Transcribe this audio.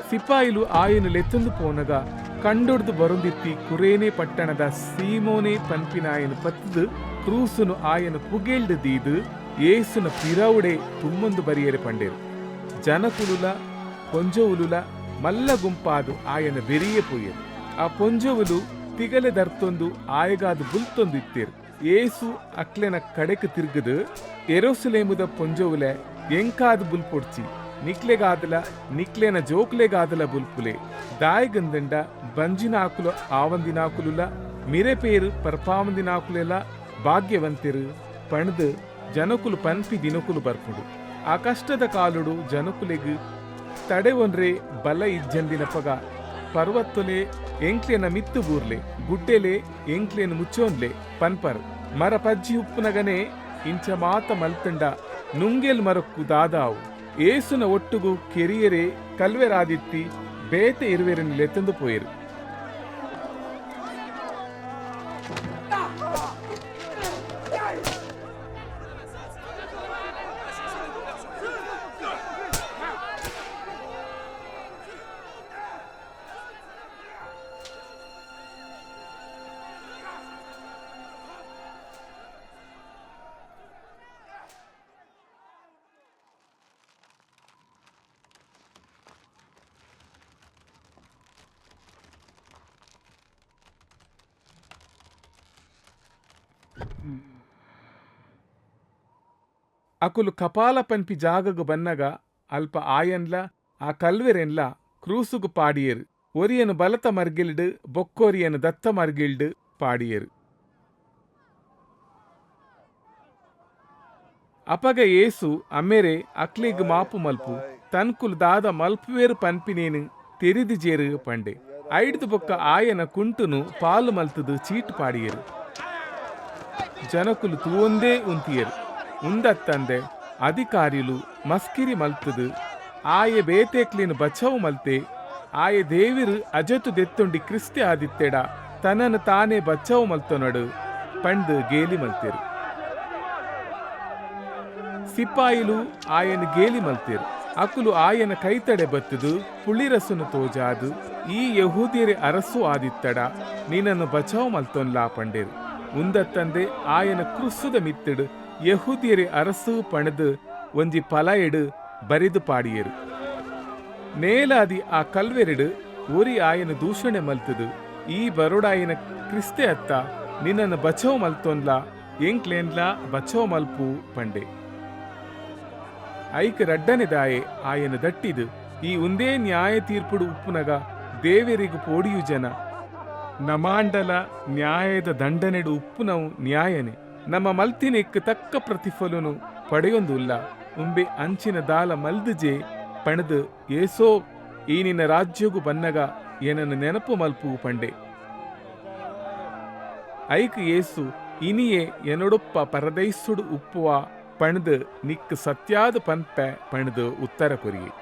ಸಿಪಾಯಿಲು ಆಯನು ಲೆತ್ತೊಂದು ಪೋನಗ ಕಂಡೊಡ್ದು ಬರೊಂದಿತ್ತಿ ಕುರೇನೆ ಪಟ್ಟಣದ ಸೀಮೋನೆ ಪನ್ಪಿನ ಆಯನು ಪತ್ತದು ಕ್ರೂಸುನು ಆಯನು ಪುಗೇಳ್ದು ದೀದು ಏಸುನ ಪಿರವುಡೆ ತುಮ್ಮೊಂದು ಬರಿಯರೆ ಪಂಡೇರು. ಜನಕುಲುಲ ಪೊಂಜವುಲುಲ ಮಲ್ಲ ಗುಂಪಾದು ಆಯನ ಬೆರಿಯೇ ಪೋಯರು. ಆ ಪೊಂಜವುಲು ತಿಗಲೆ ದರ್ತೊಂದು ಆಯಗಾದು ಬುಲ್ತೊಂದು ಇತ್ತೇರು. ಏಸು ಅಕ್ಲೆನ ಕಡೆಕ್ ತಿರ್ಗದು ಎರೋಸಲೇಮುದ ಪೊಂಜವುಲೆ ಎಂಕಾದು ಬುಲ್ಪೊಡ್ಚಿ ನಿಕ್ಲೆಗಾದಲ ನಿಕ್ಲೆನ ಜೋಕ್ಲೆಗಾದಲ ಬುಲ್ಪುಲೆ ದಾಯಗಂದಂಡ ಬಂಜಿನಾಕುಲು ಆವಂದಿನಾಕುಲುಲ ಮಿರೆಪೇರು ಪರ್ಪಾವಂದಿನಾಕುಲೆಲ ಭಾಗ್ಯವಂತೆರು ಪಣದು ಜನಕುಲು ಪನ್ಪಿ ದಿನಕುಲು ಬರ್ಪುಡು. ಆ ಕಷ್ಟದ ಕಾಲುಡು ಜನಕುಲೆಗ್ ತಡೆ ಒಂದ್ರೆ ಬಲ ಇಜ್ಜಂದಿನ ಪಗ ಪರ್ವತ್ತೊಲೆ ಎಂಕ್ಲೆನ ಮಿತ್ತು ಬೂರ್ಲೆ ಗುಡ್ಡೆಲೆ ಎಂಕ್ಲೆನ ಮುಚ್ಚೋನ್ಲೆ ಪನ್ಪರ್ ಮರ ಪಜ್ಜಿ ಉಪ್ಪುನಗನೆ ಇಂಚ ಮಾತ ಮಲ್ತಂಡ ನುಂಗೆಲ್ ಮರಕ್ಕು ದಾದಾವು ಏಸುನ ಒಟ್ಟುಗು ಕೆರಿಯರೆ ಕಲ್ವೆರಾದಿತ್ತಿ ಬೇತೆ ಇರುವೆರನ್ನು ಲೆತ್ತಂದು ಪೋಯರು. ಅಕುಲು ಕಪಾಲ ಪನ್ಪಿ ಜಾಗಗು ಬನ್ನಗ ಅಲ್ಪ ಆಯನ್ಲ ಆ ಕಲ್ವೆರೆನ್ಲ ಕ್ರೂಸುಗು ಪಾಡಿಯರು. ಒರಿಯನು ಬಲತ ಮರ್ಗಿಲ್ಡು ಬೊಕ್ಕೊರಿಯನು ದತ್ತ ಮರ್ಗಿಲ್ಡು ಪಾಡಿಯರು. ಅಪಗ ಏಸು ಅಮ್ಮೆರೆ ಅಕ್ಲಿಗ್ ಮಾಪು ಮಲ್ಪು ತನ್ಕುಲು ದಾದ ಮಲ್ಪುವೇರು ಪನ್ಪಿನೇನು ತೆರಿದಿಜೇರು ಪಂಡೆ ಐಡ್ದು ಬೊಕ್ಕ ಆಯನ ಕುಂಟುನು ಪಾಲು ಮಲ್ತದು ಚೀಟು ಪಾಡಿಯರು. ಜನಕುಲು ತೂವೊಂದೇ ಉಂತಿಯರು. ಉಂದತ್ತಂದೆ ಅಧಿಕಾರಿಲು ಮಸ್ಕಿರಿ ಮಲ್ತದು ಆಯೆ ಬೇತೇಕ್ಲಿನ ಬಚಾವು ಮಲ್ತೆ ಆಯೆ ದೇವಿರು ಅಜತು ದೆತ್ತೊಂಡಿ ಕ್ರಿಸ್ತೆ ಆದಿತ್ತೆಡ ತನ್ನನ್ನು ತಾನೇ ಬಚಾವು ಮಲ್ತೊನಡು ಪಂಡು ಗೇಲಿ ಮಲ್ತೆರು. ಸಿಪಾಯಿಲು ಆಯನ ಗೇಲಿ ಮಲ್ತೆರು. ಅಕುಲು ಆಯನ ಕೈತಡೆ ಬತ್ತದು ಪುಳಿರಸನು ತೋಜಾದು ಈ ಯಹೂದಿಯರೆ ಅರಸು ಆದಿತ್ತಡ ನೀನನ್ನು ಬಚಾವು ಮಲ್ತೊನ್ಲಾ ಪಂಡೇರು. ಉಂದತ್ತಂದೆ ಆಯನ ಕ್ರುಸ್ಸುದ ಮಿತ್ತಡು ಯಹೂದಿಯರೆ ಅರಸು ಪಣದು ಒಂಜಿ ಪಲಯಡು ಬರಿದು ಪಾಡಿಯರು. ನೇಲಾದಿ ಆ ಕಲ್ವೆರಡು ಒರಿ ಆಯನ ದೂಷಣೆ ಮಲ್ತದು ಈ ಬರೋಡಾಯನ ಕ್ರಿಸ್ತೆ ಅತ್ತ ನಿನ್ನನ್ನು ಬಚಾವ್ ಮಲ್ತೊನ್ಲ ಎಂಕ್ಲೇನ್ಲಾ ಬಚಾವ್ ಮಲ್ಪು ಪಂಡೆ ಐಕ ರಡ್ಡನೆ ದಾಯೆ ಆಯನ ದಟ್ಟಿದು ಈ ಒಂದೇ ನ್ಯಾಯ ತೀರ್ಪುಡು ಉಪ್ಪುನಗ ದೇವರಿಗೂ ಪೋಡಿಯು ಜನ ನಮಾಂಡಲ ನ್ಯಾಯದ ದಂಡನೆಡು ಉಪ್ಪುನವು ನ್ಯಾಯನೆ ನಮ್ಮ ಮಲ್ತಿನೆಕ್ ತಕ್ಕ ಪ್ರತಿಫಲನು ಪಡೆಯೊಂದುಲ್ಲ ಉಂಬೆ ಅಂಚಿನ ದಾಲ ಮಲ್ದುಜೆ ಪಣದು ಏಸೋ ಈ ನಿನ್ನ ರಾಜ್ಯಗೂ ಬನ್ನಗ ಏನನ್ನು ನೆನಪು ಮಲ್ಪು ಪಂಡೆ ಐಕ್ ಏಸು ಇನಿಯೇ ಎನೊಡೊಪ್ಪ ಪರದೈಸುಡು ಉಪ್ಪುವ ಪಣದು ನಿಕ್ ಸತ್ಯಾದ ಪನ್ಪೆ ಪಣದು ಉತ್ತರ ಕೊರಿಯೆ.